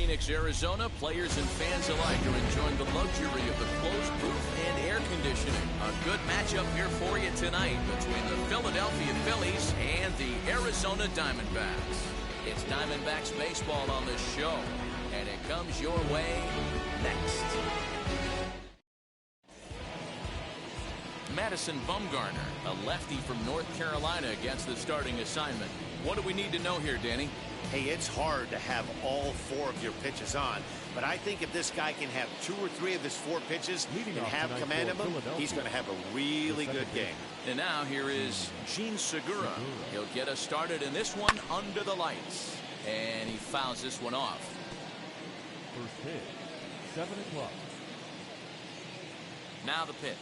Phoenix, Arizona, players and fans alike are enjoying the luxury of the closed booth and air conditioning. A good matchup here for you tonight between the Philadelphia Phillies and the Arizona Diamondbacks. It's Diamondbacks baseball on the show, and it comes your way next. Madison Bumgarner, a lefty from North Carolina, against the starting assignment. What do we need to know here, Danny? Hey, it's hard to have all 4 of your pitches on, but I think if this guy can have 2 or 3 of his 4 pitches and have command of them, he's going to have a really good game. And now here is Jean Segura. He'll get us started in this one under the lights, and he fouls this one off. First pitch, 7 o'clock. Now the pitch.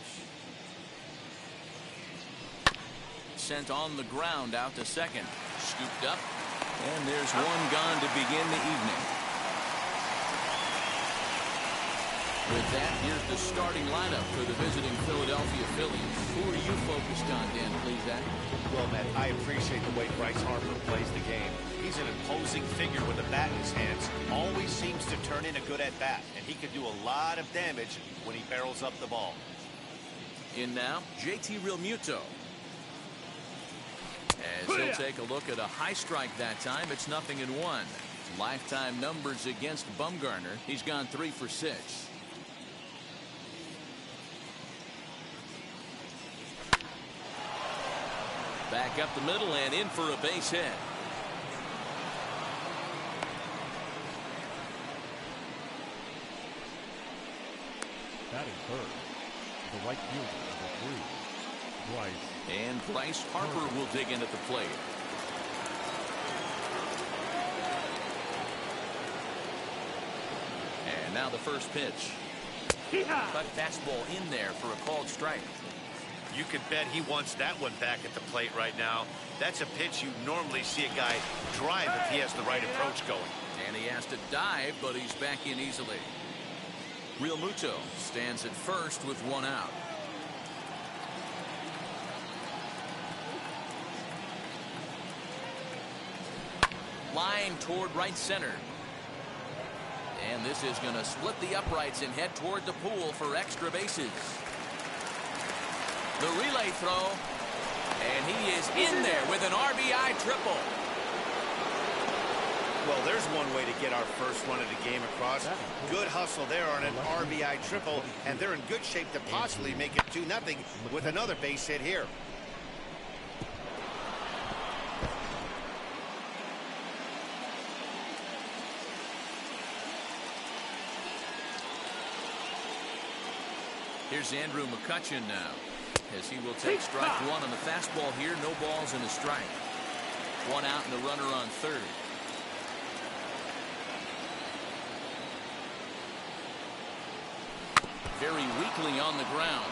Sent on the ground out to second. Scooped up. And there's one gone to begin the evening. With that, here's the starting lineup for the visiting Philadelphia Phillies. Who are you focused on, Dan, please, Zach? Well, Matt, I appreciate the way Bryce Harper plays the game. He's an imposing figure with a bat in his hands. Always seems to turn in a good at-bat, and he can do a lot of damage when he barrels up the ball. In now, JT Realmuto. As he'll take a look at a high strike that time, it's 0-1. Lifetime numbers against Bumgarner. He's gone 3 for 6. Back up the middle and in for a base hit. Batting third, the right fielder, number 3, Bryce. And Bryce Harper will dig in at the plate. And now the first pitch. Cut fastball in there for a called strike. You could bet he wants that one back at the plate right now. That's a pitch you normally see a guy drive if he has the right approach going. And he has to dive, but he's back in easily. Realmuto stands at first with 1 out. Line toward right center. And this is going to split the uprights and head toward the pool for extra bases. The relay throw. And he is in there with an RBI triple. Well, there's one way to get our first run of the game across. Good hustle there on an RBI triple, and they're in good shape to possibly make it 2-0 with another base hit here. Here's Andrew McCutchen now, as he will take strike 1 on the fastball here. No balls and a strike. 1 out and a runner on third. Very weakly on the ground.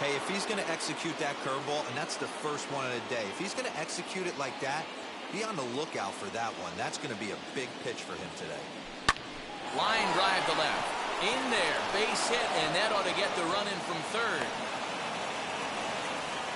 Hey, if he's going to execute that curveball, and that's the first one of the day, if he's going to execute it like that, be on the lookout for that one. That's going to be a big pitch for him today. Line drive to left. In there, base hit, and that ought to get the run in from third.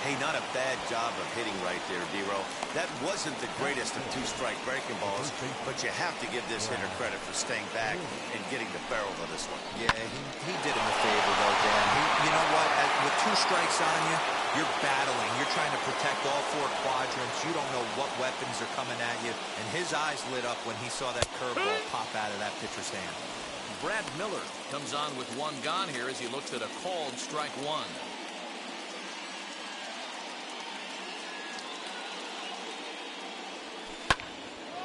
Hey, not a bad job of hitting right there, D-Row. That wasn't the greatest of 2-strike breaking balls, but you have to give this hitter credit for staying back and getting the barrel of this one. Yeah, he did him a favor, though, Dan. You know what? With 2 strikes on you, you're battling. You're trying to protect all 4 quadrants. You don't know what weapons are coming at you, and his eyes lit up when he saw that curveball pop out of that pitcher's hand. Brad Miller comes on with 1 gone here as he looks at a called strike 1.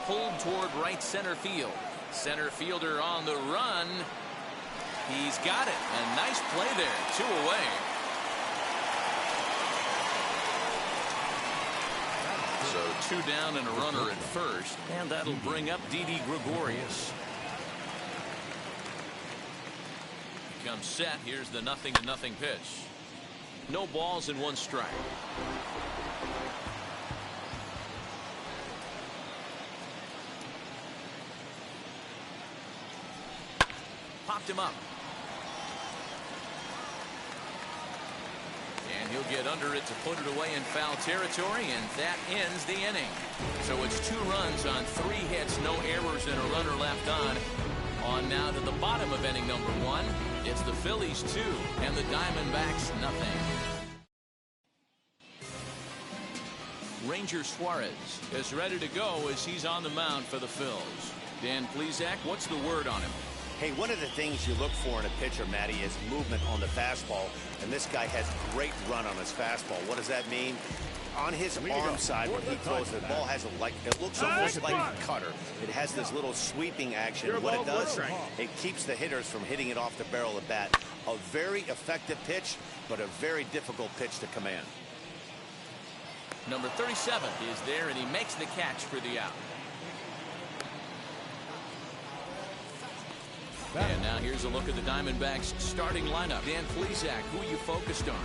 Pulled toward right center field. Center fielder on the run. He's got it. A nice play there. 2 away. So 2 down and a runner at first. And that'll bring up Didi Gregorius. Comes set. Here's the 0-0 pitch. No balls and 1 strike. Popped him up. And he'll get under it to put it away in foul territory, and that ends the inning. So it's 2 runs on 3 hits, no errors bases and a runner left on. On now to the bottom of inning number 1. It's the Phillies 2 and the Diamondbacks nothing. Ranger Suarez is ready to go as he's on the mound for the Phils. Dan Plesac, what's the word on him? Hey, one of the things you look for in a pitcher, Matty, is movement on the fastball. And this guy has great run on his fastball. What does that mean? On his arm side, when he throws it, the ball has it looks almost like a cutter. It has this little sweeping action. What it does, it keeps the hitters from hitting it off the barrel of the bat. A very effective pitch, but a very difficult pitch to command. Number 37 is there, and he makes the catch for the out. And now here's a look at the Diamondbacks starting lineup. Dan Plesac, who are you focused on?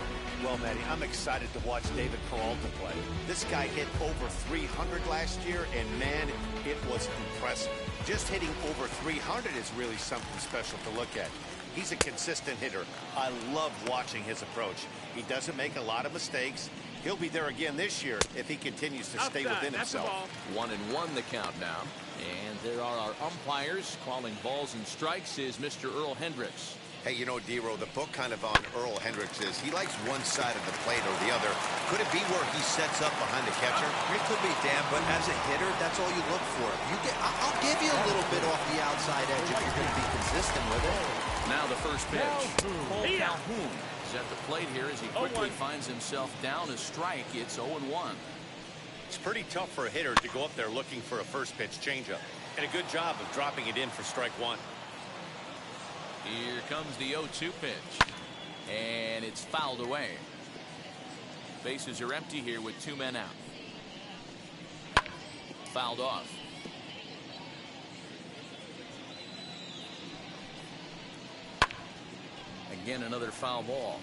Well, Matty, I'm excited to watch David Peralta play. This guy hit over 300 last year, and man, it was impressive. Just hitting over 300 is really something special to look at. He's a consistent hitter. I love watching his approach. He doesn't make a lot of mistakes. He'll be there again this year if he continues to stay within himself. 1-1 the count now. And there are our umpires calling balls and strikes is Mr. Earl Hendricks. Hey, you know, D-Row, the book kind of on Earl Hendricks is he likes one side of the plate or the other. Could it be where he sets up behind the catcher? It could be, Dan, but as a hitter, that's all you look for. I'll give you a little bit off the outside edge if you're going to be consistent with it. Now the first pitch. Cole Calhoun is at the plate here as he quickly finds himself down a strike. It's 0-1. It's pretty tough for a hitter to go up there looking for a first pitch changeup. And a good job of dropping it in for strike 1. Here comes the 0-2 pitch. And it's fouled away. Bases are empty here with 2 men out. Fouled off. Again, another foul ball.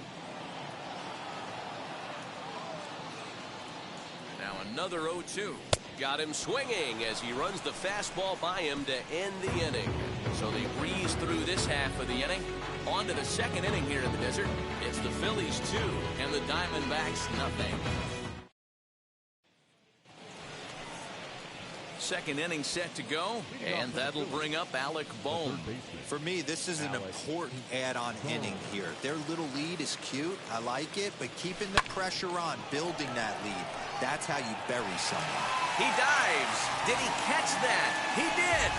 Now another 0-2. Got him swinging as he runs the fastball by him to end the inning. So they breeze through this half of the inning. On to the second inning here in the desert. It's the Phillies 2 and the Diamondbacks nothing. Second inning set to go, and that'll bring up Alec Bohm. For me, this is an important add-on inning here. Their little lead is cute. I like it, but keeping the pressure on, building that lead, that's how you bury someone. He dives. Did he catch that? He did.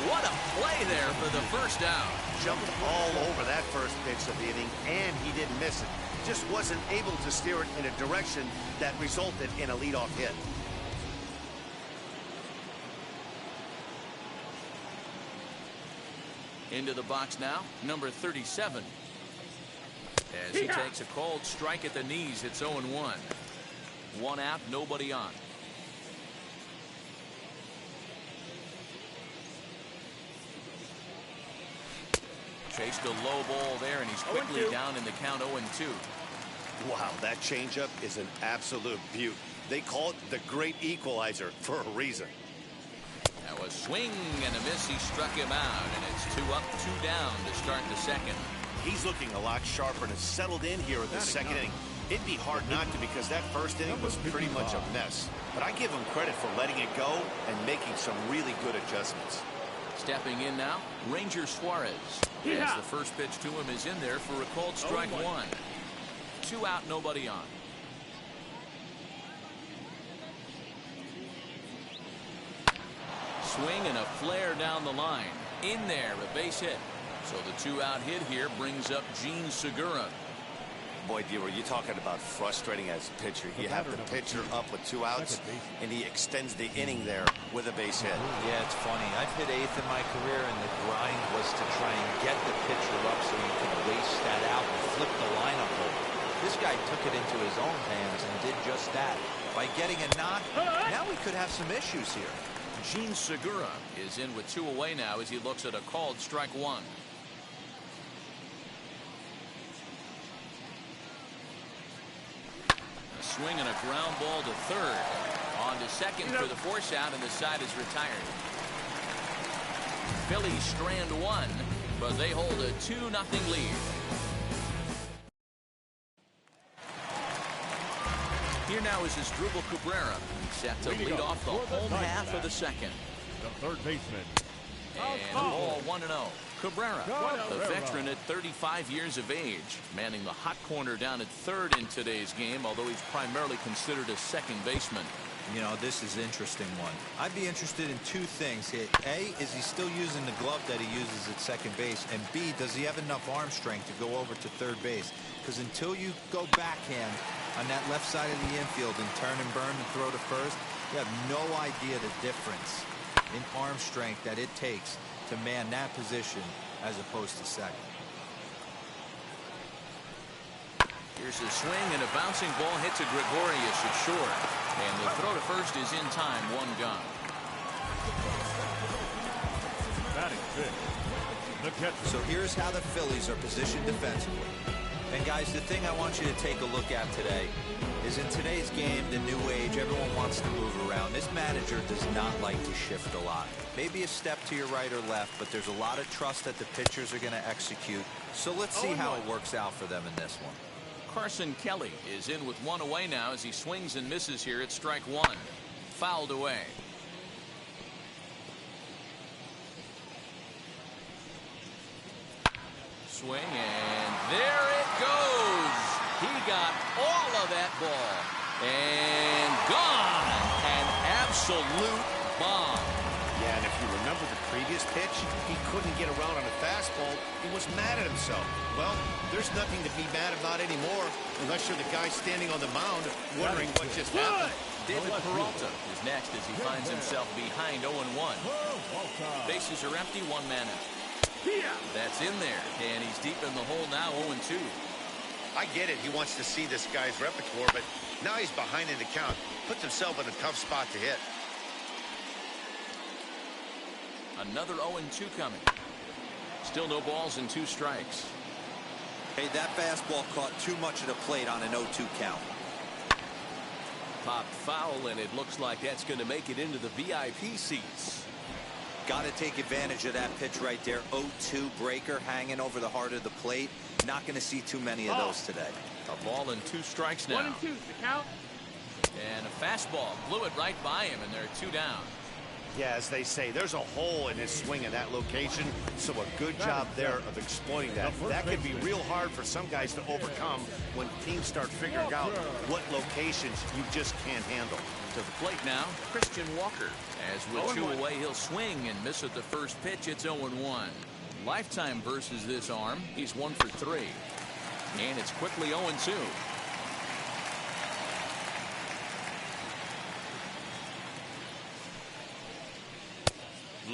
What a play there for the first out. Jumped all over that first pitch of the inning, and he didn't miss it. Just wasn't able to steer it in a direction that resulted in a leadoff hit. Into the box now, number 37. As he takes a cold strike at the knees, it's 0-1. 1 out, nobody on. Chased a low ball there, and he's quickly down in the count 0-2. Wow, that changeup is an absolute beaut. They call it the great equalizer for a reason. Now a swing and a miss. He struck him out, and it's 2 up, 2 down to start the second. He's looking a lot sharper and has settled in here in the second inning. It'd be hard not to because that first inning was pretty much a mess. But I give him credit for letting it go and making some really good adjustments. Stepping in now, Ranger Suarez. As the first pitch to him is in there for a called strike 1. 2 out, nobody on. Swing and a flare down the line. In there, a base hit. So the 2-out hit here brings up Gene Segura. Boy, D-Row, you're talking about frustrating as a pitcher. You have the pitcher up with 2 outs, and he extends the inning there with a base hit. Yeah, it's funny. I've hit 8th in my career, and the grind was to try and get the pitcher up so you could waste that out and flip the lineup over. This guy took it into his own hands and did just that. By getting a knock, now we could have some issues here. Gene Segura is in with 2 away now as he looks at a called strike 1. A swing and a ground ball to third. On to second for the force out, and the side is retired. Phillies strand 1, but they hold a 2-0 lead. Here now is Asdrubal Cabrera, set to lead off the home half of the second. The third baseman, And ball 1-0. Cabrera, the veteran at 35 years of age, manning the hot corner down at third in today's game, although he's primarily considered a second baseman. You know, this is an interesting one. I'd be interested in two things. A, is he still using the glove that he uses at second base? And B, does he have enough arm strength to go over to third base? Because until you go backhand on that left side of the infield and turn and burn and throw to first, you have no idea the difference in arm strength that it takes to man that position as opposed to second. Here's a swing, and a bouncing ball hit to Gregorius at short. And the throw to first is in time, 1 gone. Batting fifth, the catcher. So here's how the Phillies are positioned defensively. And guys, the thing I want you to take a look at today is in today's game, the new age, everyone wants to move around. This manager does not like to shift a lot. Maybe a step to your right or left, but there's a lot of trust that the pitchers are going to execute. So let's see how it works out for them in this one. Carson Kelly is in with 1 away now as he swings and misses here at strike 1. Fouled away. Swing, and there it goes. He got all of that ball. And gone. An absolute bomb. Yeah, and if you remember the previous pitch, he couldn't get around on a fastball. He was mad at himself. Well, there's nothing to be mad about anymore unless you're the guy standing on the mound wondering what just happened. David Peralta is next as he finds himself behind 0-1. Bases are empty, 1 man out. That's in there, and he's deep in the hole now, 0-2. I get it. He wants to see this guy's repertoire, but now he's behind in the count. Puts himself in a tough spot to hit. Another 0-2 coming. Still no balls and 2 strikes. Hey, that fastball caught too much of the plate on an 0-2 count. Popped foul, and it looks like that's going to make it into the VIP seats. Got to take advantage of that pitch right there. 0-2 breaker hanging over the heart of the plate. Not going to see too many of those today. A ball and 2 strikes now. 1-2, the count. And a fastball blew it right by him, and they're 2 down. Yeah, as they say, there's a hole in his swing in that location, so a good job there of exploiting that. That could be real hard for some guys to overcome when teams start figuring out what locations you just can't handle. To the plate now, Christian Walker. As with 2 away, he'll swing and miss at the first pitch. It's 0-1. Lifetime versus this arm. He's 1 for 3. And it's quickly 0-2.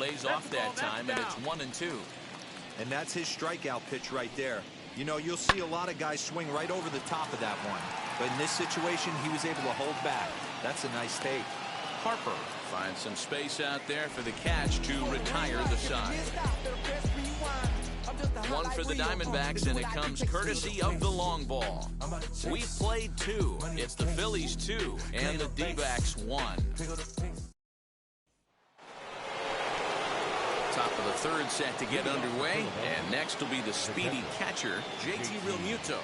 Lays off that time, and it's 1-2. And that's his strikeout pitch right there. You know, you'll see a lot of guys swing right over the top of that one. But in this situation, he was able to hold back. That's a nice take. Harper finds some space out there for the catch to retire the side. 1 for the Diamondbacks, and it comes courtesy of the long ball. We played 2. It's the Phillies 2 and the D-backs 1. Top of the 3rd set to get underway, and next will be the speedy catcher, JT Realmuto.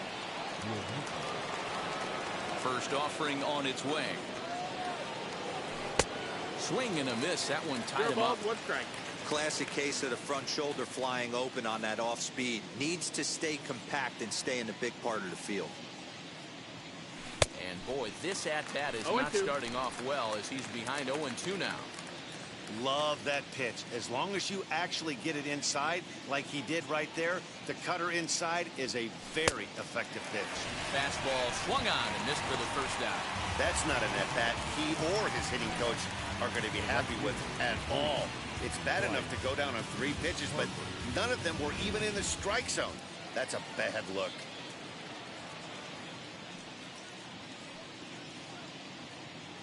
First offering on its way. Swing and a miss. That one tied him up. Classic case of the front shoulder flying open on that off speed. Needs to stay compact and stay in the big part of the field. And boy, this at-bat is not starting off well as he's behind 0-2 now. Love that pitch. As long as you actually get it inside like he did right there, the cutter inside is a very effective pitch. Fastball swung on and missed for the first down. That's not an at-bat he or his hitting coach are going to be happy with at all. It's bad enough to go down on 3 pitches, but none of them were even in the strike zone. That's a bad look.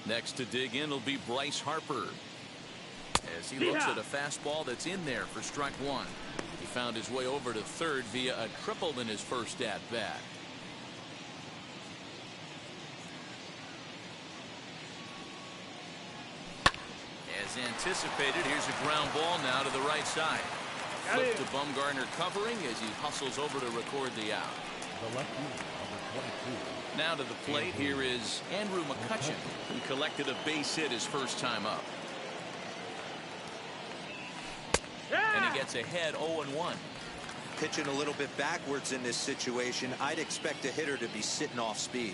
Next to dig in will be Bryce Harper, as he looks at a fastball that's in there for strike 1. He found his way over to third via a triple in his first at-bat. As anticipated, here's a ground ball now to the right side. Flip to Bumgarner covering as he hustles over to record the out. The left fielder, number 22. Now to the plate, here is Andrew McCutchen, who collected a base hit his first time up. gets ahead 0-1. Pitching a little bit backwards in this situation, I'd expect a hitter to be sitting off speed.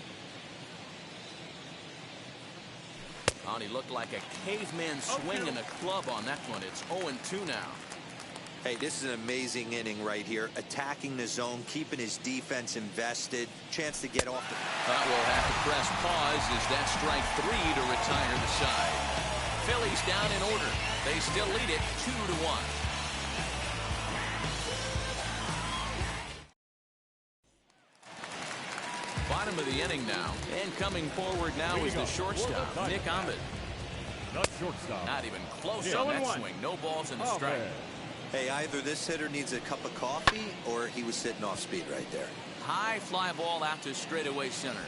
Oh, he looked like a caveman swinging a club on that one. It's 0-2 now. Hey, this is an amazing inning right here. Attacking the zone, keeping his defense invested. Chance to get off the... We'll have to press pause as that strike 3 to retire the side. Phillies down in order. They still lead it 2-1. Bottom of the inning now, and coming forward now is the shortstop, Nick Ahmed. Not shortstop. Not even close on that swing. No balls in the strike. Hey, either this hitter needs a cup of coffee or he was sitting off speed right there. High fly ball out to straightaway center.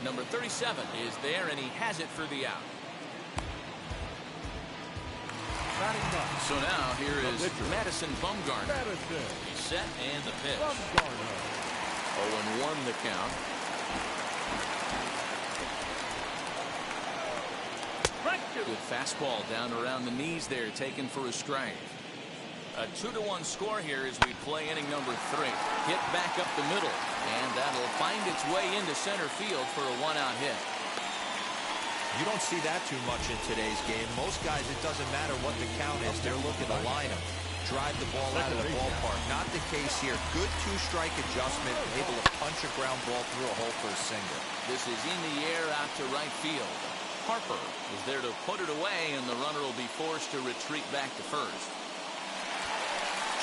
Number 37 is there, and he has it for the out. So now here is Madison Bumgarner. He's set and the pitch. 0-1 the count. Good fastball down around the knees there, taken for a strike. A 2-1 score here as we play inning number 3. Hit back up the middle, and that'll find its way into center field for a 1-out hit. You don't see that too much in today's game. Most guys, it doesn't matter what the count is. They're looking to line them, drive the ball out of the ballpark. Not the case here. Good 2-strike adjustment, able to punch a ground ball through a hole for a single. This is in the air out to right field. Harper is there to put it away, and the runner will be forced to retreat back to first.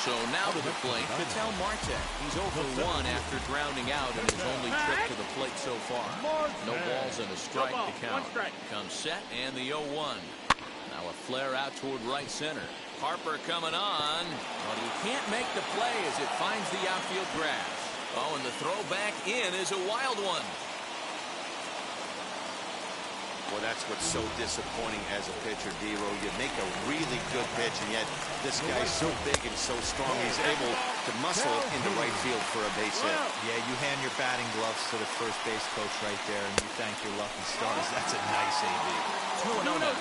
So now to the plate, Ketel Marte. He's 0-1 after grounding out in his only trip to the plate so far. No balls and a strike to count. Comes set and the 0-1. Now a flare out toward right center. Harper coming on, but he can't make the play as it finds the outfield grass. Oh, and the throw back in is a wild one. Well, that's what's so disappointing as a pitcher, D-Row. You make a really good pitch, and yet this guy's so big and so strong, he's able to muscle it into right field for a base hit. Yeah, you hand your batting gloves to the first base coach right there, and you thank your lucky stars. That's a nice AB. 2-0 now.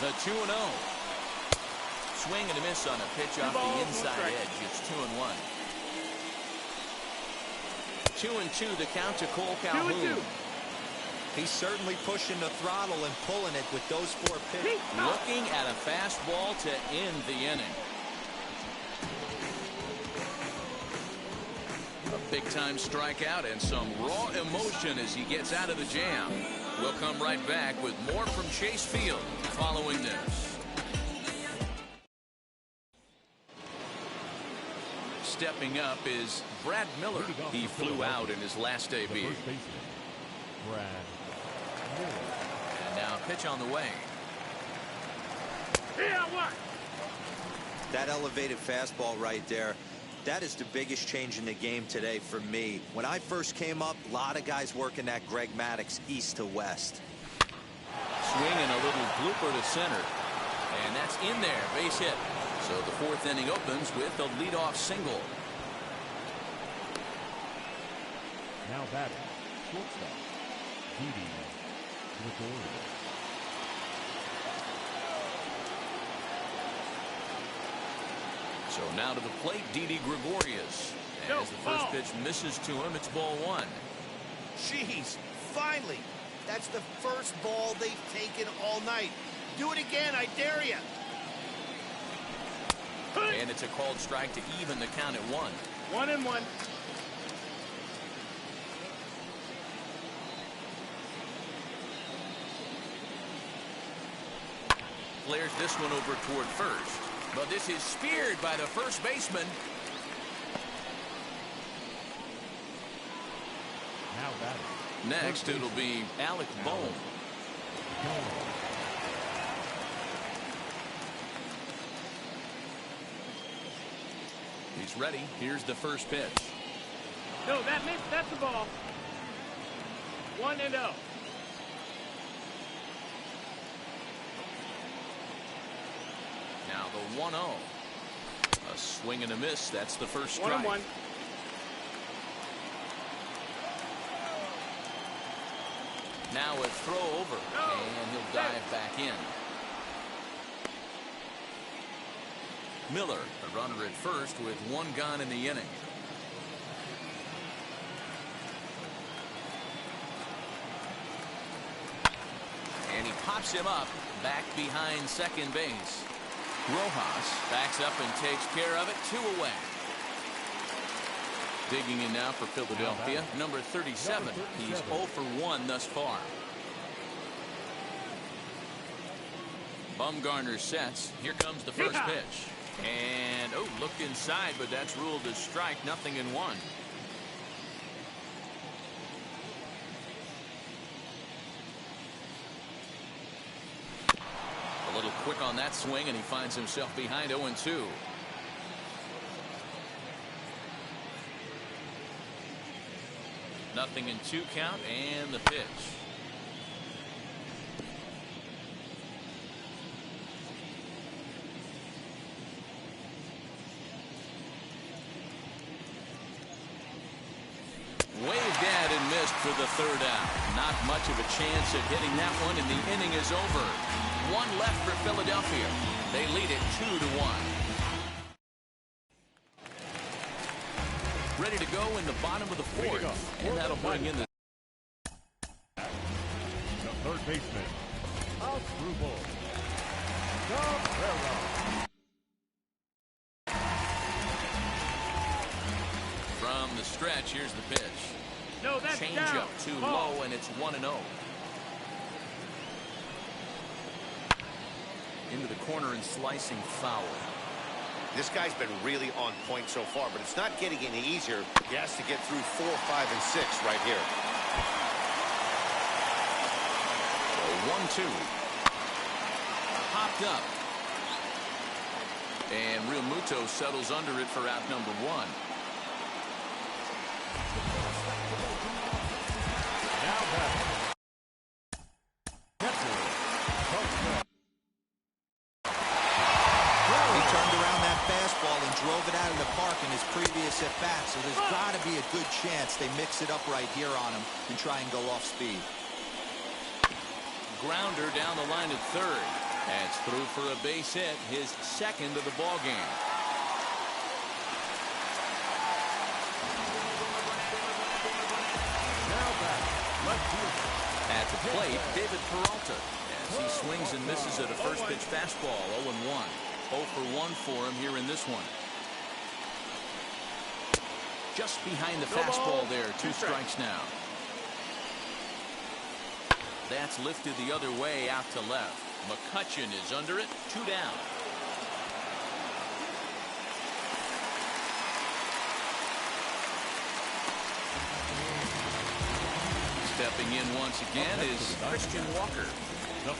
The 2-0. Swing and a miss on a pitch off the inside edge. It's 2-1. 2-2 the count to Cole Calhoun. He's certainly pushing the throttle and pulling it with those 4 pitches. Looking at a fastball to end the inning. A big-time strikeout and some raw emotion as he gets out of the jam. We'll come right back with more from Chase Field following this. Stepping up is Brad Miller. He flew out in his last AB. And now pitch on the way. That elevated fastball right there, that is the biggest change in the game today for me. When I first came up, a lot of guys working that Greg Maddux east to west. Swinging a little blooper to center. And that's in there, base hit. So the 4th inning opens with a leadoff single. Now batting, shortstop, Didi Gregorius. So now to the plate, Didi Gregorius. And as the first pitch misses to him, it's ball 1. Jeez, finally. That's the first ball they've taken all night. Do it again, I dare you. And it's a called strike to even the count at 1. 1-1. Flares this one over toward first. But this is speared by the first baseman. Now batting. Next, it'll be Alec Bohm. He's ready. Here's the first pitch. No, that's the ball. 1-0. Now the 1-0. A swing and a miss. That's the first strike. 1-1. Now a throw over, and he'll dive back in. Miller, a runner at first with one gone in the inning. And he pops him up back behind second base. Rojas backs up and takes care of it. 2 away. Digging in now for Philadelphia, number 37. He's 0 for 1 thus far. Bumgarner sets. Here comes the first pitch. And, looked inside, but that's ruled a strike. 0-1. A little quick on that swing, and he finds himself behind 0-2. Nothing in 2 count, and the pitch. Waved at and missed for the 3rd out. Not much of a chance at hitting that one, and the inning is over. 1 left for Philadelphia. They lead it 2-1. Ready to go in the bottom of the 4th, and that'll bring in the third baseman, out through ball. From the stretch, here's the pitch. No, that's change down. Up too low, and it's 1-0. Into the corner and slicing foul. This guy's been really on point so far, but it's not getting any easier. He has to get through 4, 5, and 6 right here. 1-2. Popped up. And Realmuto settles under it for out number 1. Drove it out of the park in his previous at-bat, so there's got to be a good chance they mix it up right here on him and try and go off speed. Grounder down the line at 3rd. That's through for a base hit, his 2nd of the ball game. At the plate, David Peralta, as he swings and misses at a first pitch fastball. 0-1. 0 for 1 for him here in this one. Just behind the fastball there. 2 strikes now. That's lifted the other way out to left. McCutchen is under it. 2 down. Stepping in once again is Christian Walker.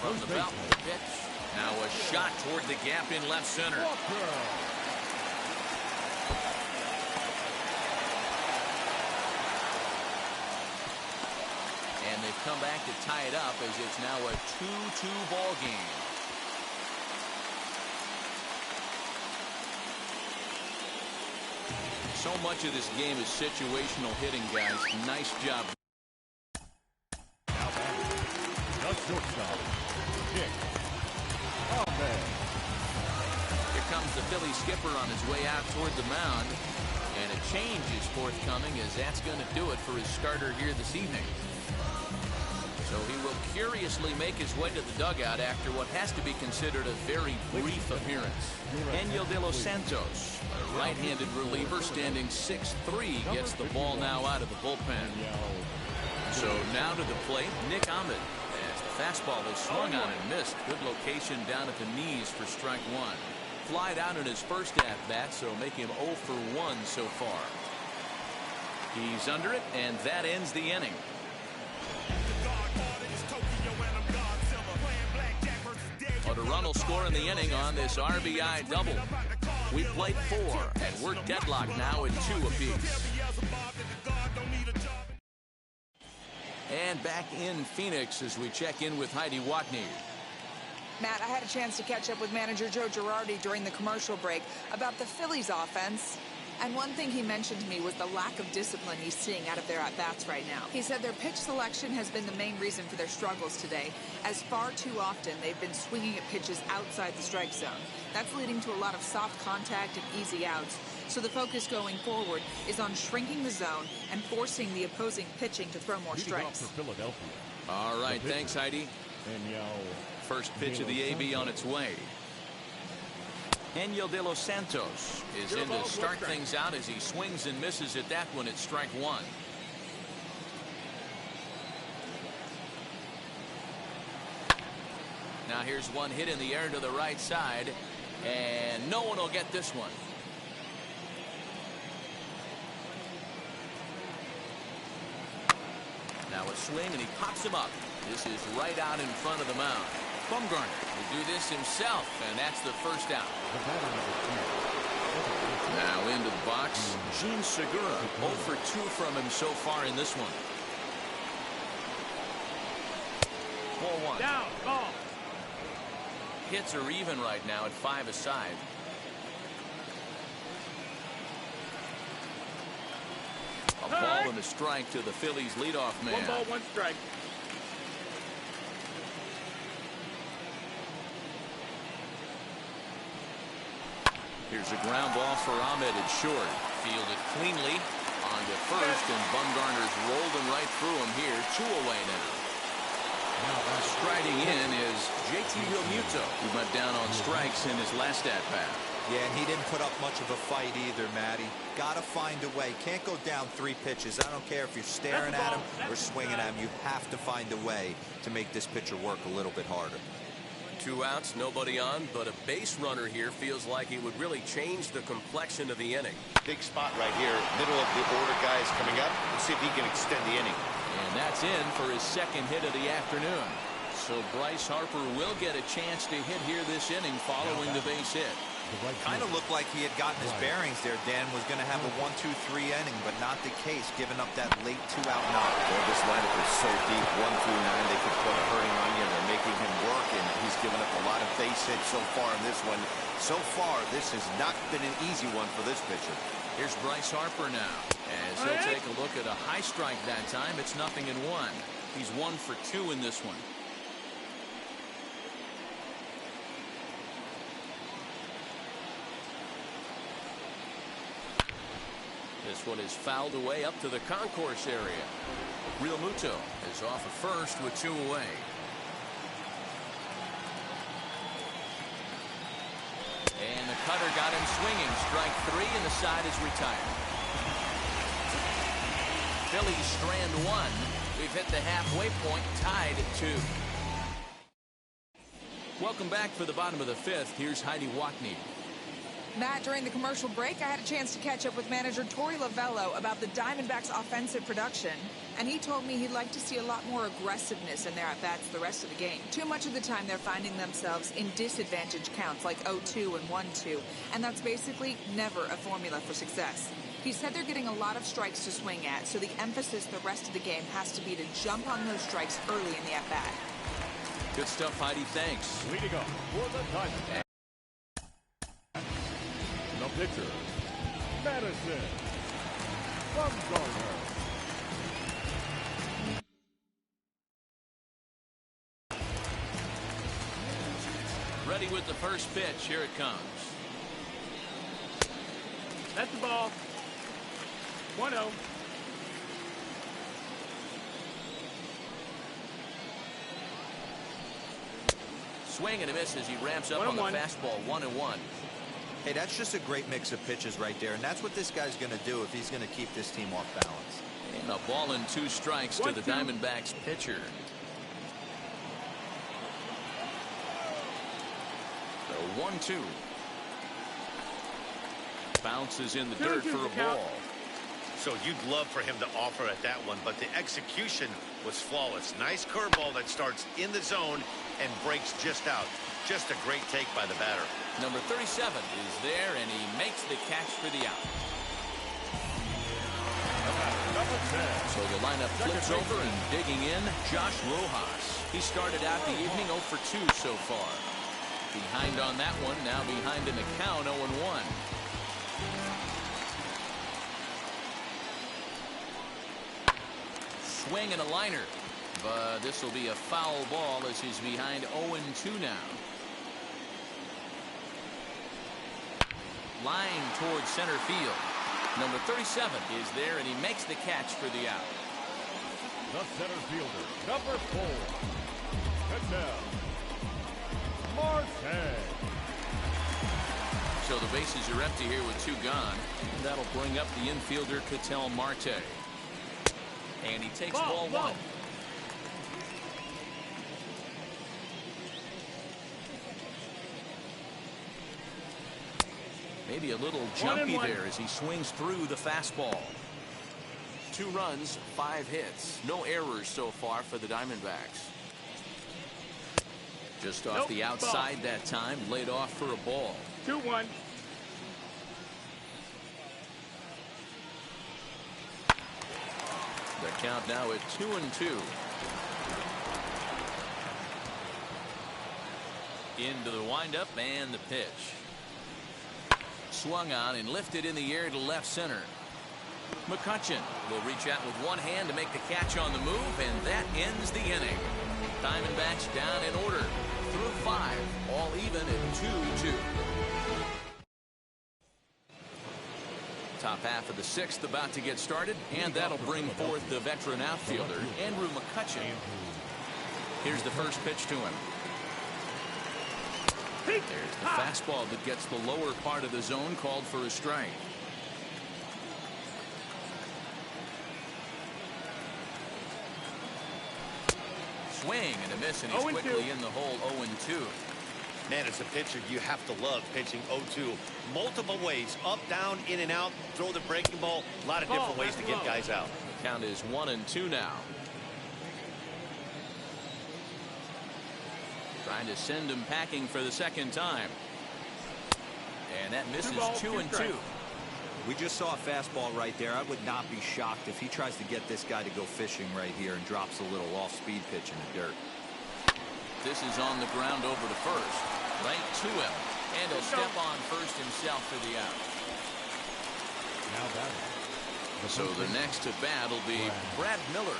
From the belt, the pitch. Now a shot toward the gap in left center. And they've come back to tie it up as it's now a 2-2 ball game. So much of this game is situational hitting, guys. Nice job. Shortstop. Kick. Here comes the Philly skipper on his way out toward the mound. And a change is forthcoming, as that's going to do it for his starter here this evening. So he will curiously make his way to the dugout after what has to be considered a very brief appearance. Daniel De Los Santos, a right-handed reliever standing 6'3", gets the ball now out of the bullpen. So now to the plate, Nick Ahmed. Fastball is swung on and missed. Good location down at the knees for strike 1. Flied out in his first at-bat, so make him 0 for 1 so far. He's under it, and that ends the inning. A run will score in the inning on this RBI double. We played 4, and we're deadlocked now at 2 apiece. And back in Phoenix as we check in with Heidi Watney. Matt, I had a chance to catch up with manager Joe Girardi during the commercial break about the Phillies offense. And one thing he mentioned to me was the lack of discipline he's seeing out of their at-bats right now. He said their pitch selection has been the main reason for their struggles today, as far too often they've been swinging at pitches outside the strike zone. That's leading to a lot of soft contact and easy outs. So the focus going forward is on shrinking the zone and forcing the opposing pitching to throw more strikes. For Philadelphia. All right, thanks, Heidi. First pitch of the AB on its way. Daniel De Los Santos is in to start things out as he swings and misses at that one at strike one. Now here's one hit in the air to the right side, and no one will get this one. Now a swing, and he pops him up. This is right out in front of the mound. Bumgarner will do this himself, and that's the first out. Now into the box, Gene Segura. 0 for 2 from him so far in this one. 4-1. Down, ball. Hits are even right now at 5 aside. A ball and a strike to the Phillies leadoff man. 1 ball, 1 strike. Here's a ground ball for Ahmed at short. Fielded cleanly onto first, and Bumgarner's rolled him right through him here. 2 away now. Striding in is JT Realmuto, who went down on strikes in his last at-bat. Yeah, and he didn't put up much of a fight either, Matty. Gotta find a way. Can't go down 3 pitches. I don't care if you're staring at him or swinging at him. You have to find a way to make this pitcher work a little bit harder. 2 outs, nobody on, but a base runner here feels like it would really change the complexion of the inning. Big spot right here. Middle of the order guys coming up. Let's see if he can extend the inning. And that's in for his second hit of the afternoon. So Bryce Harper will get a chance to hit here this inning following the base hit. Kind of looked like he had gotten his bearings there. Dan was going to have a 1-2-3 inning, but not the case, giving up that late 2-out knock. Well, this lineup is so deep, 1 through 9, they could put a hurting on you. They're making him work, and he's given up a lot of base hits so far in this one. So far, this has not been an easy one for this pitcher. Here's Bryce Harper now, as he'll take a look at a high strike that time. It's 0-1. He's 1 for 2 in this one. This one is fouled away up to the concourse area. Realmuto is off at first with 2 away. And the cutter got him swinging. Strike 3, and the side is retired. Phillies strand 1. We've hit the halfway point, tied at 2. Welcome back for the bottom of the 5th. Here's Heidi Wackney. Matt, during the commercial break, I had a chance to catch up with manager Torey Lovello about the Diamondbacks' offensive production, and he told me he'd like to see a lot more aggressiveness in their at-bats the rest of the game. Too much of the time, they're finding themselves in disadvantage counts like 0-2 and 1-2, and that's basically never a formula for success. He said they're getting a lot of strikes to swing at, so the emphasis the rest of the game has to be to jump on those strikes early in the at-bat. Good stuff, Heidi. Thanks. Leading up for the Diamondbacks. The pitcher, Madison Bumgarner. Ready with the first pitch. Here it comes. That's the ball. 1-0. Swing and a miss as he ramps up on the fastball. 1-1. Hey, that's just a great mix of pitches right there, and that's what this guy's going to do if he's going to keep this team off balance. And a ball and 2 strikes to the Diamondbacks pitcher. The 1-2. Bounces in the dirt for a ball. So you'd love for him to offer at that one, but the execution was flawless. Nice curveball that starts in the zone and breaks just out. Just a great take by the batter. Number 37 is there, and he makes the catch for the out. So the lineup flips over, and digging in, Josh Rojas. He started out the evening 0 for 2 so far. Behind on that one, now behind in the count 0-1. swing and a liner. But this will be a foul ball as he's behind 0-2 now. Line towards center field. Number 37 is there, and he makes the catch for the out. The center fielder, number 4. And now, Marte. So the bases are empty here with 2 gone. And that'll bring up the infielder, Ketel Marte. And he takes ball 1. Maybe a little jumpy there as he swings through the fastball. 2 runs, 5 hits. No errors so far for the Diamondbacks. Just off the outside that time, laid off for a ball. 2-1. The count now at 2-2. Into the windup and the pitch. Swung on and lifted in the air to left center. McCutchen will reach out with one hand to make the catch on the move, and that ends the inning. Diamondbacks down in order through 5, all even at 2-2. Top half of the 6th about to get started, and that'll bring forth the veteran outfielder, Andrew McCutchen. Here's the first pitch to him. There's the fastball that gets the lower part of the zone, called for a strike. Swing and a miss, and he's quickly in the hole. 0-2. Man, as a pitcher, you have to love pitching 0-2. Multiple ways, up, down, in and out, throw the breaking ball. A lot of different ways to get guys out. The count is 1-2 now. Trying to send him packing for the second time. And that misses. 2-2. We just saw a fastball right there. I would not be shocked if he tries to get this guy to go fishing right here and drops a little off-speed pitch in the dirt. This is on the ground over to first. Right to him. And he'll step on first himself for the out. Now batting. So the next to bat will be Brad Miller.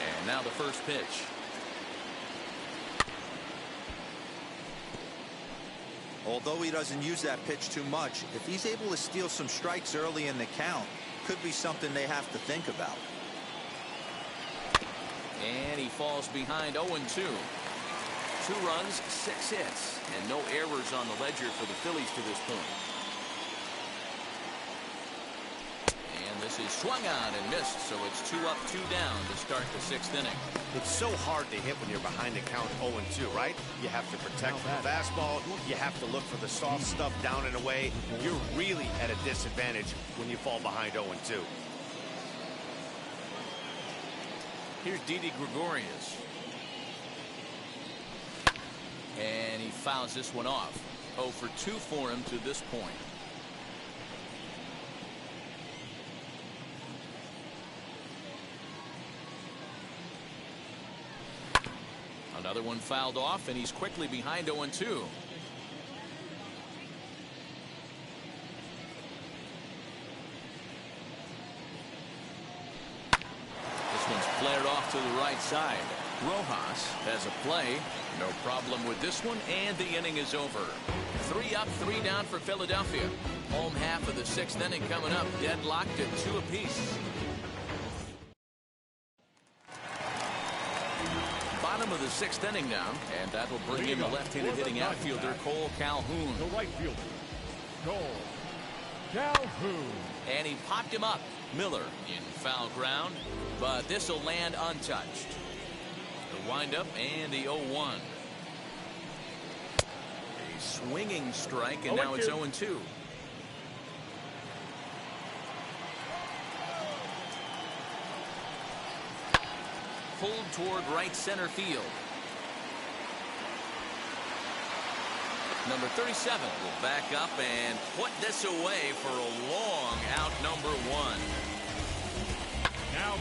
And now the first pitch. Although he doesn't use that pitch too much, if he's able to steal some strikes early in the count, could be something they have to think about. And he falls behind 0-2. 2 runs, 6 hits, and no errors on the ledger for the Phillies to this point. And this is swung on and missed, so it's 2 up, 2 down to start the 6th inning. It's so hard to hit when you're behind the count 0-2, right? You have to protect the fastball. You have to look for the soft stuff down and away. You're really at a disadvantage when you fall behind 0-2. Here's Didi Gregorius. And he fouls this one off. 0 for 2 for him to this point. Another one fouled off, and he's quickly behind 0-2. This one's flared off to the right side. Rojas has a play. No problem with this one, and the inning is over. 3 up, 3 down for Philadelphia. Home half of the 6th inning coming up, deadlocked at 2 apiece. Bottom of the 6th inning now, and that will bring in the left-handed hitting outfielder Cole Calhoun. The right fielder, Cole Calhoun. And he popped him up. Miller in foul ground, but this will land untouched. The windup and the 0-1. A swinging strike, and now it's 0-2. Pulled toward right center field. Number 37 will back up and put this away for a long out, number 1.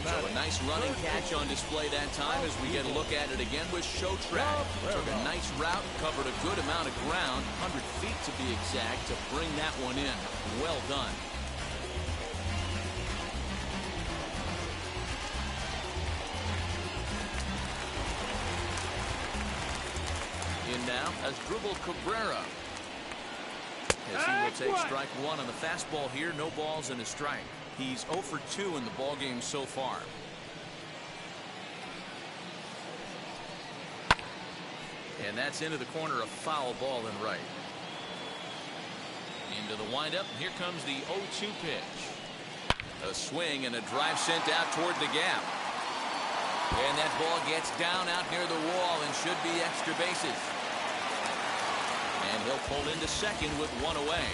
So a nice running catch on display that time as we get a look at it again with Show Track. Took a nice route, covered a good amount of ground, 100 feet to be exact, to bring that one in. Well done. now as Dribble Cabrera. As he will take strike one on the fastball here. No balls and a strike. He's 0 for 2 in the ball game so far. And that's into the corner, a foul ball and right. Into the windup. Here comes the 0-2 pitch. A swing and a drive sent out toward the gap. And that ball gets down out near the wall and should be extra bases. And he'll pull into second with one away.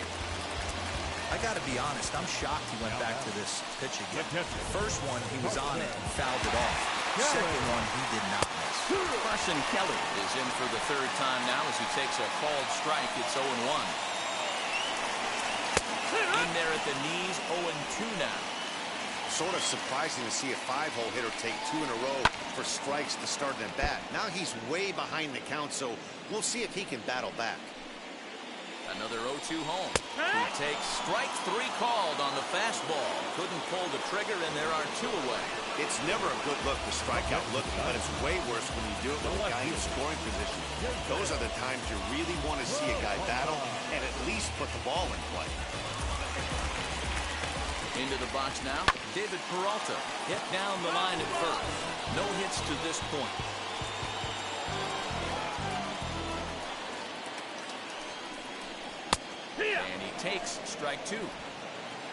I got to be honest, I'm shocked he went back to this pitch again. First one, he was on it and fouled it off. Second one, he did not miss. Carson Kelly is in for the third time now as he takes a called strike. It's 0-1. In there at the knees, 0-2 now. Sort of surprising to see a 5-hole hitter take 2 in a row for strikes to start an at-bat. Now he's way behind the count, so we'll see if he can battle back. Another 0-2 home. He takes strike 3 called on the fastball. Couldn't pull the trigger, and there are 2 away. It's never a good look to strike out looking, but it's way worse when you do it with a guy in scoring position. Those are the times you really want to see a guy battle and at least put the ball in play. Into the box now. David Peralta hit down the line at first. No hits to this point. And he takes strike 2.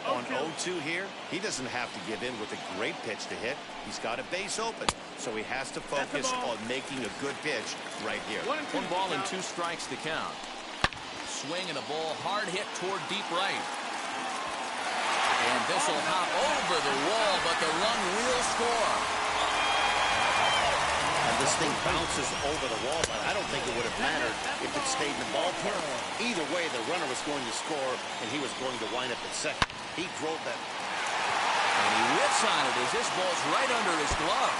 On 0-2 here, he doesn't have to give in with a great pitch to hit. He's got a base open, so he has to focus on making a good pitch right here. 1 ball and 2 strikes to count. Swing and a ball hard hit toward deep right. And this will hop over the wall, but the run will score. And this thing bounces over the wall, but I don't think it would have mattered if it stayed in the ballpark. Either way, the runner was going to score, and he was going to wind up at second. He drove that. And he whips on it as this ball's right under his glove.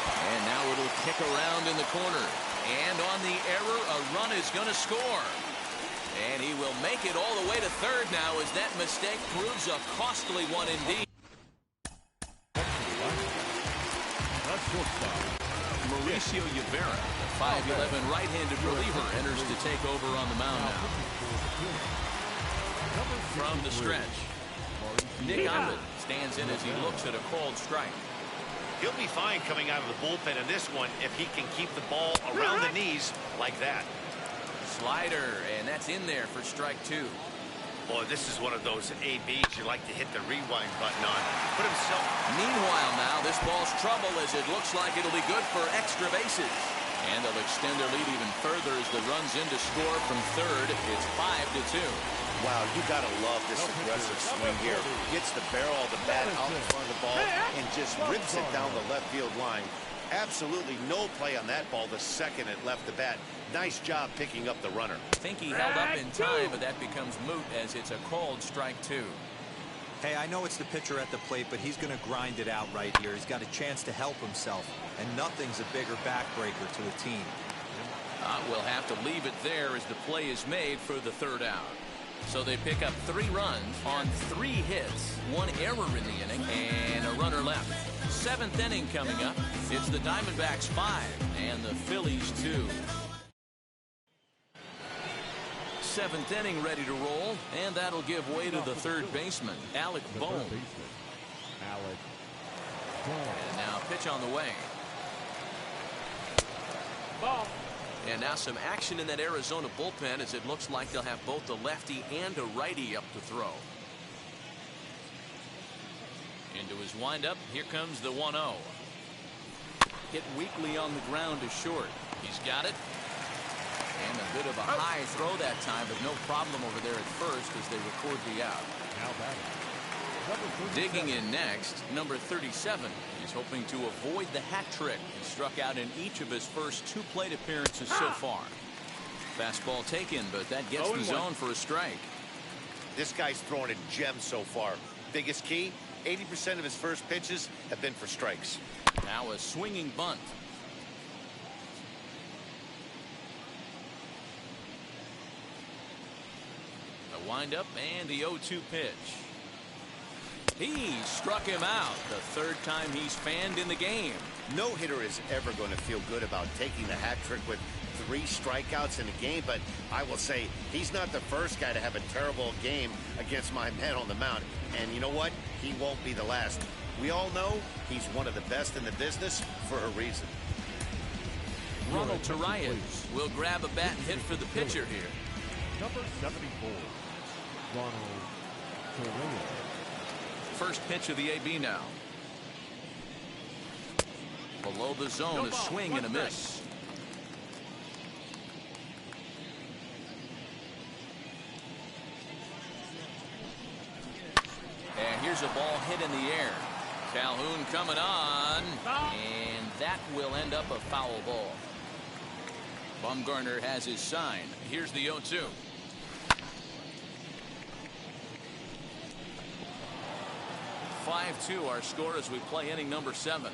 And now it'll kick around in the corner. And on the error, a run is going to score. And he will make it all the way to third now as that mistake proves a costly one indeed. Mauricio Rivera, the 5'11" right-handed reliever, enters to take over on the mound now. From the stretch, Nick Ahmed stands in as he looks at a called strike. He'll be fine coming out of the bullpen in this one if he can keep the ball around the knees like that. Slider, and that's in there for strike 2. Boy, this is one of those ABs you like to hit the rewind button on. Put himself. Meanwhile now, this ball's trouble as it looks like it'll be good for extra bases. And they'll extend their lead even further as the runs in to score from third. It's 5-2. Wow, you got to love this aggressive swing here. Gets the barrel of the bat out in front of the ball and just rips it down the left field line. Absolutely no play on that ball the second it left the bat. Nice job picking up the runner. I think he held up in time, but that becomes moot as it's a called strike 2. Hey, I know it's the pitcher at the plate, but he's going to grind it out right here. He's got a chance to help himself, and nothing's a bigger backbreaker to a team. We'll have to leave it there as the play is made for the third out. So they pick up 3 runs on 3 hits, 1 error in the inning, and a runner left. 7th inning coming up. It's the Diamondbacks 5 and the Phillies 2. 7th inning ready to roll, and that'll give way to the third baseman, Alec Bohm. And now pitch on the way. Ball. And now some action in that Arizona bullpen as it looks like they'll have both a lefty and a righty up to throw. Into his windup. Here comes the 1-0. Hit weakly on the ground to short. He's got it. And a bit of a high throw that time, but no problem over there at first as they record the out. Digging in next, number 37. He's hoping to avoid the hat trick. He struck out in each of his first 2 plate appearances so far. Fastball taken, but that gets the zone for a strike. This guy's throwing a gem so far. Biggest key, 80% of his first pitches have been for strikes. Now a swinging bunt. The windup and the 0-2 pitch. He struck him out the 3rd time he's fanned in the game. No hitter is ever going to feel good about taking the hat trick with 3 strikeouts in a game, but I will say he's not the first guy to have a terrible game against my man on the mound. And you know what? He won't be the last. We all know he's one of the best in the business for a reason. Ronald Torreyes will grab a bat and hit for the pitcher here. Number 74, Ronald Torreyes. First pitch of the AB now. Below the zone, a swing and a miss. And here's a ball hit in the air. Calhoun coming on, and that will end up a foul ball. Bumgarner has his sign. Here's the 0-2. (5-2) our score as we play inning number 7.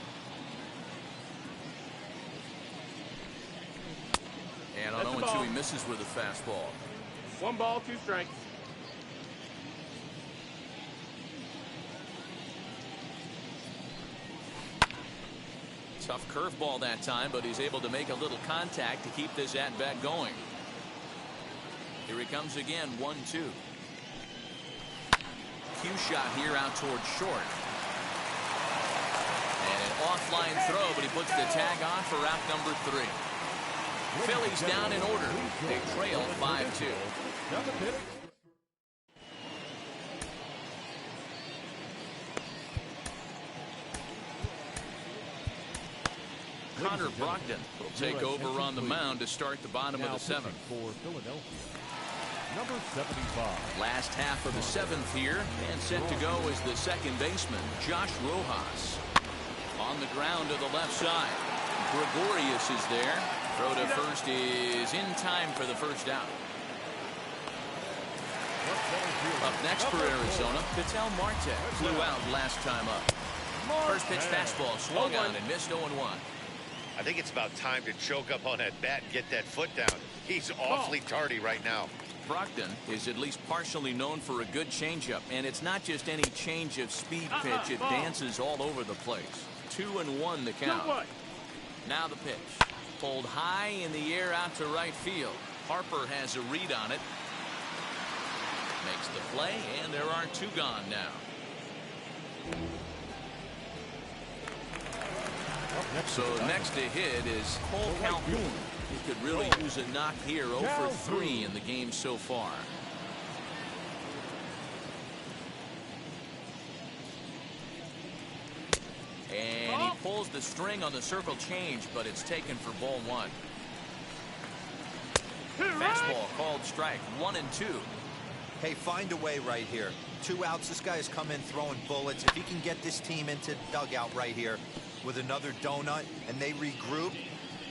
And on 0-2 he misses with a fastball. 1 ball, 2 strikes. Tough curveball that time, but he's able to make a little contact to keep this at-bat going. Here he comes again, 1-2. Cue shot here out towards short. And an offline throw, but he puts the tag on for out number 3. Phillies down in order. They trail 5-2. Connor Brogdon will take over on the mound to start the bottom of the 7th. For Philadelphia, number 75. Last half of the 7th here, and set to go is the second baseman, Josh Rojas. On the ground to the left side. Gregorius is there. Throw to first is in time for the first out. Up next for Arizona, Ketel Marte flew out last time up. First pitch fastball swung on and missed 0-1. I think it's about time to choke up on that bat and get that foot down. He's awfully tardy right now. Brogdon is at least partially known for a good changeup, and it's not just any change of speed pitch. It dances all over the place. 2-1 the count. Now the pitch. Pulled high in the air out to right field. Harper has a read on it. Makes the play, and there are 2 gone now. So next to hit is Cole Calhoun. He could really use a knock here. 0 for 3 in the game so far. And he pulls the string on the circle change, but it's taken for ball 1. Fastball called strike. 1-2. Hey, find a way right here. 2 outs. This guy has come in throwing bullets. If he can get this team into the dugout right here with another donut and they regroup,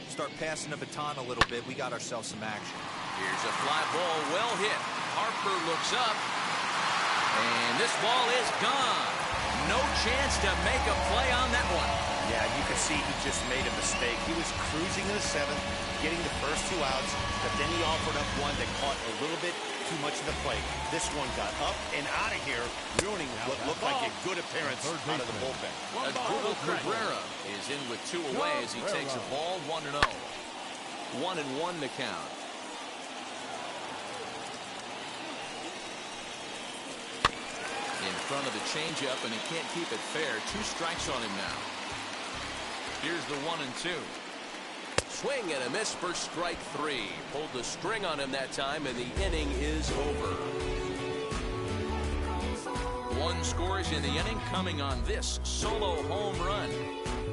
start passing the baton a little bit, we got ourselves some action. Here's a fly ball, well hit. Harper looks up, and this ball is gone. No chance to make a play on that one. Yeah, you can see he just made a mistake. He was cruising in the 7th, getting the first 2 outs, but then he offered up one that caught a little bit too much of the plate. This one got up and out of here, ruining what looked like a good appearance out of the bullpen. Asdrubal Cabrera is in with 2 away as he takes a ball. 1-0. 1-1 the count. In front of the changeup, and he can't keep it fair. 2 strikes on him now. Here's the 1-2. Swing and a miss for strike 3. Pulled the string on him that time, and the inning is over. 1 scores in the inning, coming on this solo home run.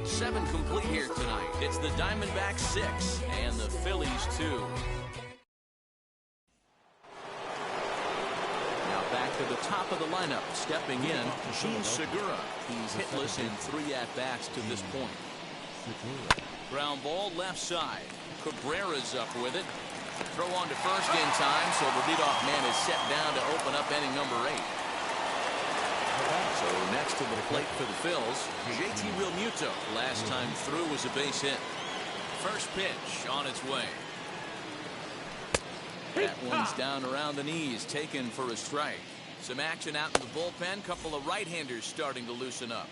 7 complete here tonight. It's the Diamondbacks 6 and the Phillies 2. Now back to the top of the lineup. Stepping in, Jean Segura. He's hitless in 3 at-bats to this point. Ground ball left side. Cabrera's up with it. Throw on to first in time, so the leadoff man is set down to open up inning number 8. So next to the plate for the Phils, JT Realmuto. Last time through was a base hit. First pitch on its way. That one's down around the knees, taken for a strike. Some action out in the bullpen. Couple of right-handers starting to loosen up.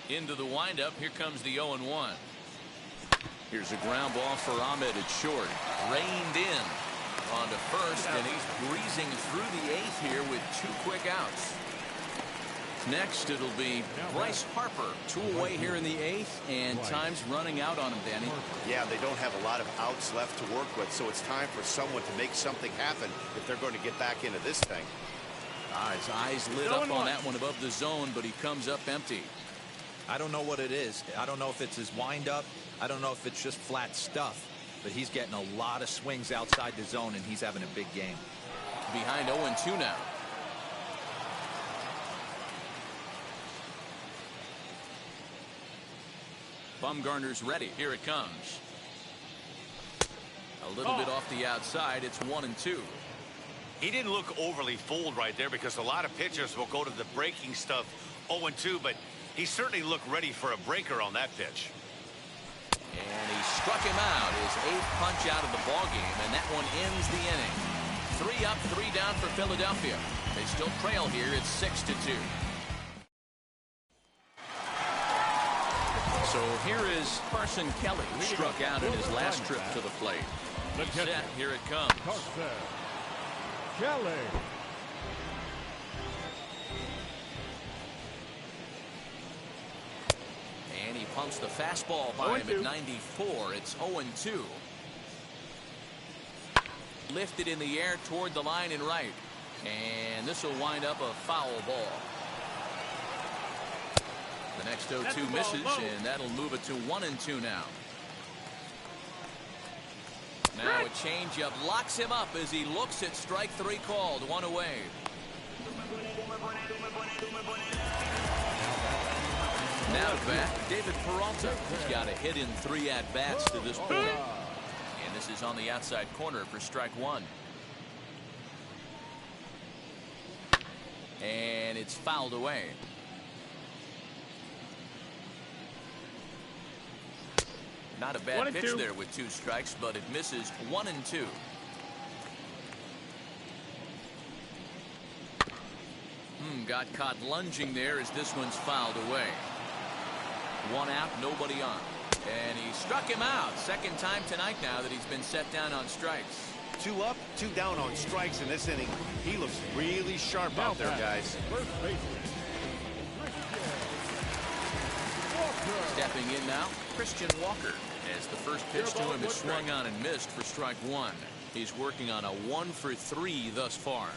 Into the windup. Here comes the 0-1. Here's a ground ball for Ahmed at short. Reined in on to first, and he's breezing through the 8th here with 2 quick outs. Next, it'll be Bryce Harper. 2 away here in the 8th, and time's running out on him, Danny. Yeah, they don't have a lot of outs left to work with, so it's time for someone to make something happen if they're going to get back into this thing. His eyes lit up on that one above the zone, but he comes up empty. I don't know what it is. I don't know if it's his windup. I don't know if it's just flat stuff. But he's getting a lot of swings outside the zone, and he's having a big game. Behind 0-2 now. Bumgarner's ready. Here it comes. A little bit off the outside. It's 1-2. He didn't look overly fooled right there because a lot of pitchers will go to the breaking stuff 0-2, but he certainly looked ready for a breaker on that pitch. And he struck him out. His 8th punch out of the ballgame, and that one ends the inning. 3 up, 3 down for Philadelphia. They still trail here. It's 6-2. So here is Carson Kelly, struck out in his last trip to the plate. He's set. Here it comes. Kelly. And he pumps the fastball by him at 94. It's 0-2. Lifted in the air toward the line and right. And this will wind up a foul ball. The next 0-2 misses, and that'll move it to 1-2 now. Now a changeup locks him up as he looks at strike 3 called. 1 away. Now to bat, David Peralta. He's got a hit in 3 at-bats to this point. And this is on the outside corner for strike 1. And it's fouled away. Not a bad pitch there with 2 strikes, but it misses. 1-2. Got caught lunging there as this one's fouled away. 1 out, nobody on. And he struck him out. 2nd time tonight now that he's been set down on strikes. 2 up, 2 down on strikes in this inning. He looks really sharp out there, guys. First baseman. Stepping in now, Christian Walker, as the first pitch to him is swung on and missed for strike 1. He's working on a 1-for-3 thus far.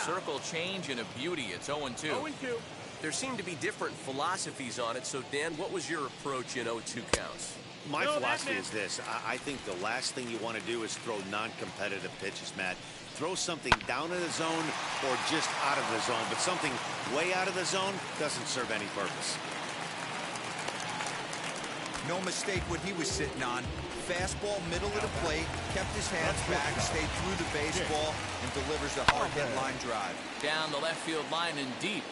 Circle change and a beauty. It's 0-2. There seem to be different philosophies on it. So, Dan, what was your approach in 0-2 counts? My philosophy is this. I think the last thing you want to do is throw non-competitive pitches, Matt. Throw something down in the zone or just out of the zone. But something way out of the zone doesn't serve any purpose. No mistake what he was sitting on. Fastball, middle of the plate, kept his hands back, stayed through the baseball, and delivers a hard-hit line drive. Down the left field line and deep.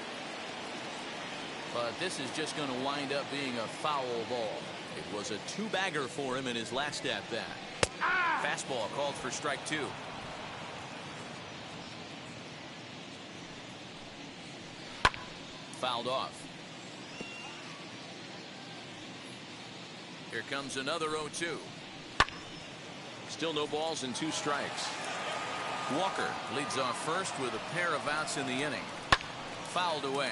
But this is just going to wind up being a foul ball. It was a 2-bagger for him in his last at-bat. Fastball called for strike 2. Fouled off. Here comes another 0-2. Still no balls and 2 strikes. Walker leads off first with a pair of outs in the inning. Fouled away.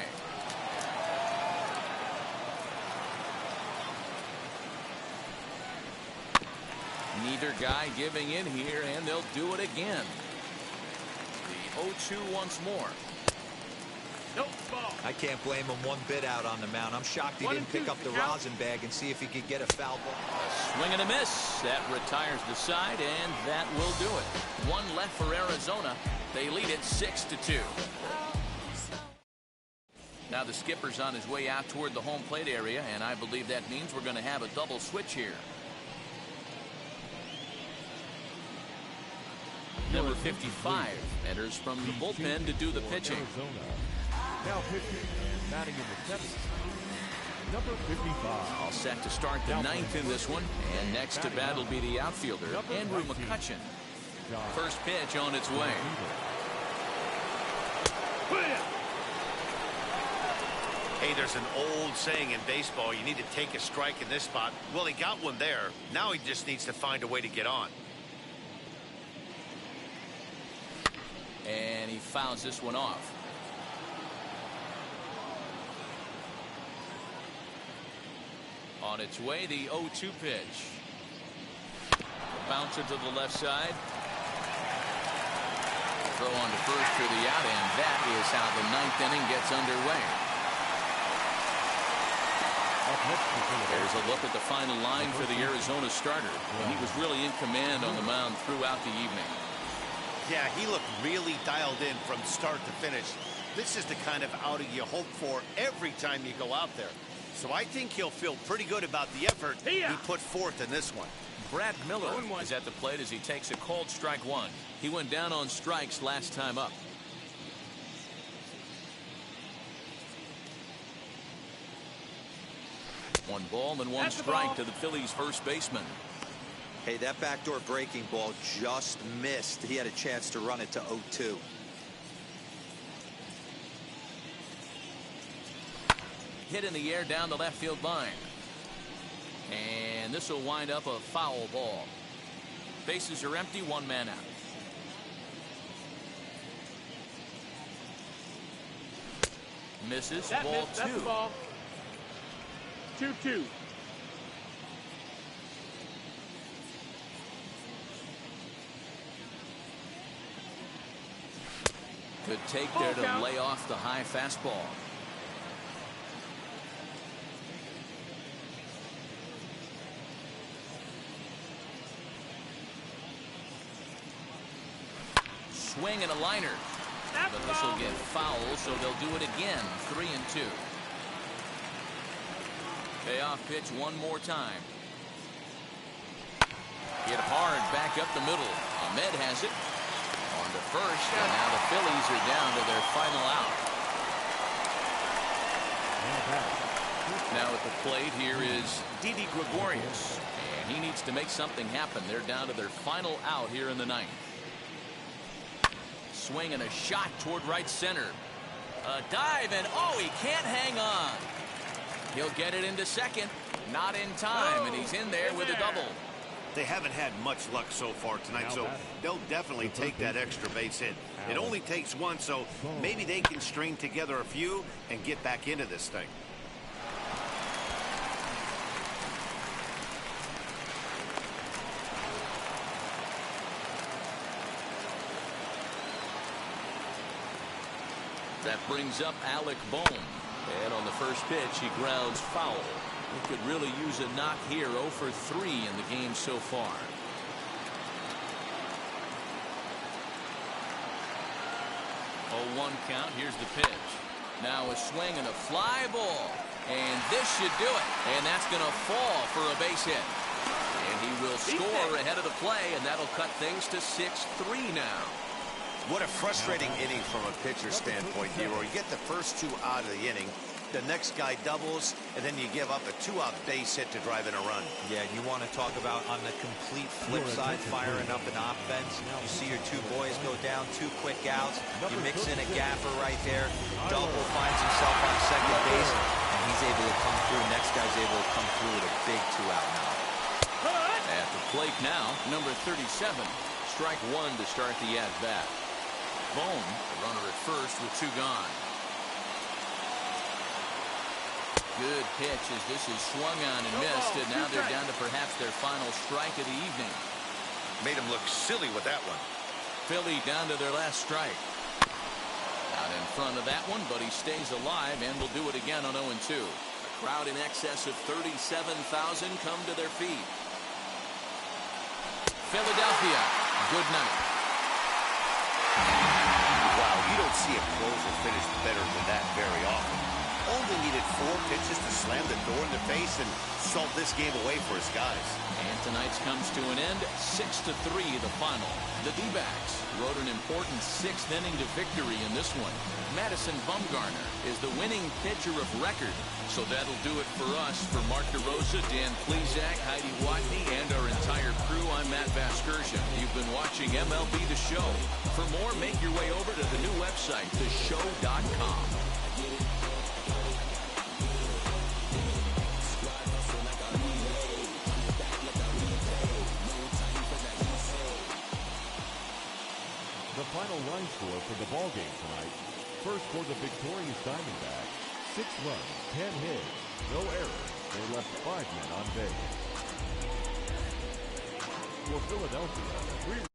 Neither guy giving in here, and they'll do it again. The 0-2 once more. I can't blame him one bit out on the mound. I'm shocked he didn't pick up the rosin bag and see if he could get a foul ball. A swing and a miss. That retires the side, and that will do it. 1 left for Arizona. They lead it 6-2. Now the skipper's on his way out toward the home plate area, and I believe that means we're going to have a double switch here. Number 55 enters from the bullpen to do the pitching. Now pitching, batting in the 7th, number 55. All set to start the 9th in this one. And next to bat will be the outfielder, Andrew McCutchen. First pitch on its way. Hey, there's an old saying in baseball, you need to take a strike in this spot. Well, he got one there. Now he just needs to find a way to get on. And he fouls this one off. On its way, the 0-2 pitch. Bouncer to the left side. Throw on to first for the out, and that is how the ninth inning gets underway. There's a look at the final line for the Arizona starter. And he was really in command on the mound throughout the evening. Yeah, he looked really dialed in from start to finish. This is the kind of outing you hope for every time you go out there. So I think he'll feel pretty good about the effort he put forth in this one. Brad Miller is at the plate as he takes a called strike one. He went down on strikes last time up. One ball and one strike to the Phillies first baseman. Hey, that backdoor breaking ball just missed. He had a chance to run it to 0-2. Hit in the air down the left field line. And this will wind up a foul ball. Bases are empty, one man out. Misses, ball two. That's the ball. 2-2. Good take there to lay off the high fastball. Swing and a liner. But this will get foul, so they'll do it again. 3-2. Payoff pitch one more time. Hit hard back up the middle. Ahmed has it. On to first, and now the Phillies are down to their final out. Now at the plate here is Didi Gregorius, and he needs to make something happen. They're down to their final out here in the ninth. Swing and a shot toward right center. A dive, and oh, he can't hang on. He'll get it into second. Not in time, and he's in there with a double. They haven't had much luck so far tonight, so they'll definitely take that extra base hit. It only takes one, so maybe they can string together a few and get back into this thing. That brings up Alec Bohm. And on the first pitch, he grounds foul. He could really use a knock here. 0 for 3 in the game so far. Oh, 1 count. Here's the pitch. Now a swing and a fly ball. And this should do it. And that's going to fall for a base hit. And he will score ahead of the play, and that'll cut things to 6-3 now. What a frustrating inning from a pitcher standpoint, Hero. You get the first 2 out of the inning. The next guy doubles, and then you give up a 2-out base hit to drive in a run. Yeah, you want to talk about on the complete flip side, firing up an offense. You see your 2 boys go down, 2 quick outs. You mix in a gaffer right there. Double finds himself on second base, and he's able to come through. Next guy's able to come through with a big 2-out now. At the plate now, number 37. Strike 1 to start the at-bat. Bohm, the runner at first with 2 gone. Good pitch as this is swung on and missed, and now they're down to perhaps their final strike of the evening. Made him look silly with that one. Philly down to their last strike. Out in front of that one, but he stays alive and will do it again on 0-2. A crowd in excess of 37,000 come to their feet. Philadelphia, good night. Wow, you don't see a closer finish better than that very often. Only needed 4 pitches to slam the door in the face and salt this game away for his guys. And tonight's comes to an end, 6-3 the final. The D-backs rode an important 6th inning to victory in this one. Madison Bumgarner is the winning pitcher of record. So that'll do it for us. For Mark DeRosa, Dan Plesac, Heidi Watney, and our entire crew, I'm Matt Vasgersian. You've been watching MLB The Show. For more, make your way over to the new website, theshow.com. The final line score for the ball game tonight. First for the victorious Diamondbacks, 6 runs, 10 hits, no errors. They left 5 men on base. For Philadelphia, 3